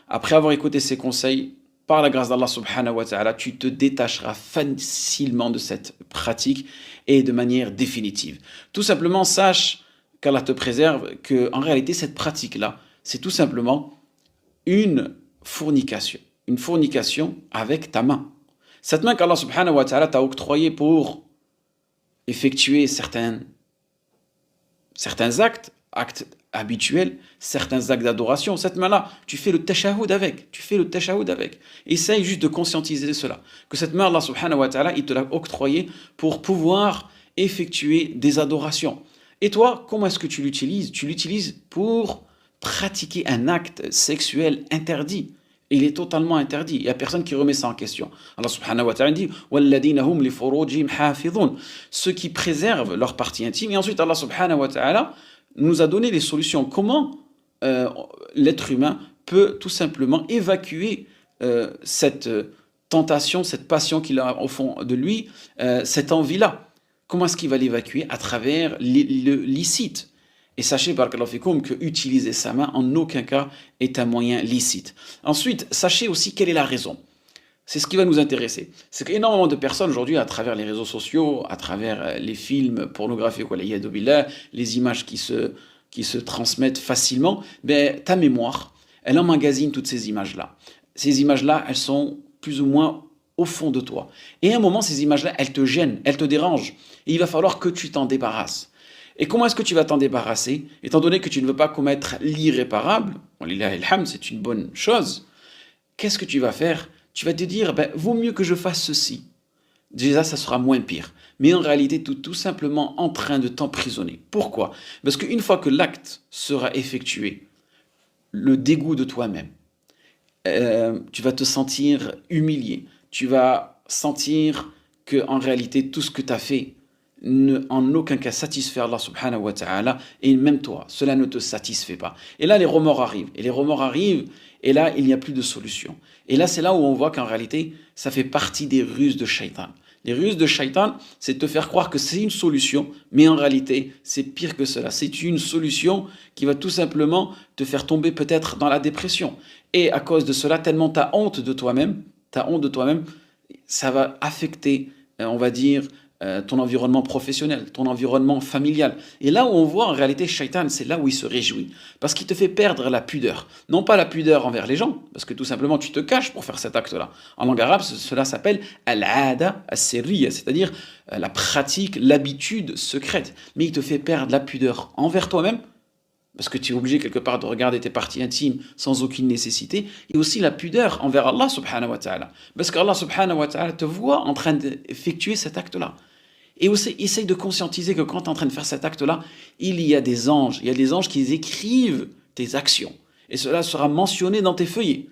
après avoir écouté ces conseils, par la grâce d'Allah subhanahu wa ta'ala, tu te détacheras facilement de cette pratique et de manière définitive. Tout simplement, sache qu'Allah te préserve, que en réalité, cette pratique-là, c'est tout simplement une fornication avec ta main. Cette main qu'Allah subhanahu wa ta'ala t'a octroyée pour effectuer certains actes habituels, certains actes d'adoration. Cette main-là, tu fais le tashahhud avec. Essaye juste de conscientiser cela. Que cette main, Allah subhanahu wa ta'ala, il te l'a octroyée pour pouvoir effectuer des adorations. Et toi, comment est-ce que tu l'utilises? Tu l'utilises pour pratiquer un acte sexuel interdit. Il est totalement interdit. Il n'y a personne qui remet ça en question. Allah subhanahu wa ta'ala dit وَالَّذِينَ هُمْ لِفُرُوجِهِمْ حَافِظُونَ, ceux qui préservent leur partie intime. Et ensuite, Allah subhanahu wa ta'ala nous a donné des solutions. Comment l'être humain peut tout simplement évacuer cette tentation, cette passion qu'il a au fond de lui, cette envie-là. Comment est-ce qu'il va l'évacuer? À travers le licite. Et sachez, barakallahu fikoum, que utiliser sa main en aucun cas est un moyen licite. Ensuite, sachez aussi quelle est la raison. C'est ce qui va nous intéresser. C'est qu'énormément de personnes aujourd'hui, à travers les réseaux sociaux, à travers les films pornographiques, les images qui se transmettent facilement, ben, ta mémoire, elle emmagasine toutes ces images-là. Ces images-là, elles sont plus ou moins au fond de toi. Et à un moment, ces images-là, elles te gênent, elles te dérangent. Et il va falloir que tu t'en débarrasses. Et comment est-ce que tu vas t'en débarrasser? Étant donné que tu ne veux pas commettre l'irréparable, c'est une bonne chose, qu'est-ce que tu vas faire? Tu vas te dire, ben, vaut mieux que je fasse ceci. Déjà, ça sera moins pire. Mais en réalité, tu es tout simplement en train de t'emprisonner. Pourquoi? Parce qu'une fois que l'acte sera effectué, le dégoût de toi-même, tu vas te sentir humilié. Tu vas sentir que en réalité, tout ce que tu as fait en aucun cas satisfaire Allah subhanahu wa ta'ala, et même toi, cela ne te satisfait pas. Et là, les remords arrivent, et là, il n'y a plus de solution. Et là, c'est là où on voit qu'en réalité, ça fait partie des ruses de Shaitan. Les ruses de Shaitan, c'est de te faire croire que c'est une solution, mais en réalité, c'est pire que cela. C'est une solution qui va tout simplement te faire tomber peut-être dans la dépression. Et à cause de cela, tellement tu as honte de toi-même, ça va affecter, on va dire, ton environnement professionnel, ton environnement familial. Et là où on voit en réalité Shaitan, c'est là où il se réjouit. Parce qu'il te fait perdre la pudeur. Non pas la pudeur envers les gens, parce que tout simplement tu te caches pour faire cet acte-là. En langue arabe, cela s'appelle al-ada as-sirriya, c'est-à-dire la pratique, l'habitude secrète. Mais il te fait perdre la pudeur envers toi-même, parce que tu es obligé quelque part de regarder tes parties intimes sans aucune nécessité, et aussi la pudeur envers Allah subhanahu wa ta'ala. Parce qu'Allah subhanahu wa ta'ala te voit en train d'effectuer cet acte-là. Et aussi, essaye de conscientiser que quand tu es en train de faire cet acte-là, il y a des anges qui écrivent tes actions. Et cela sera mentionné dans tes feuillets.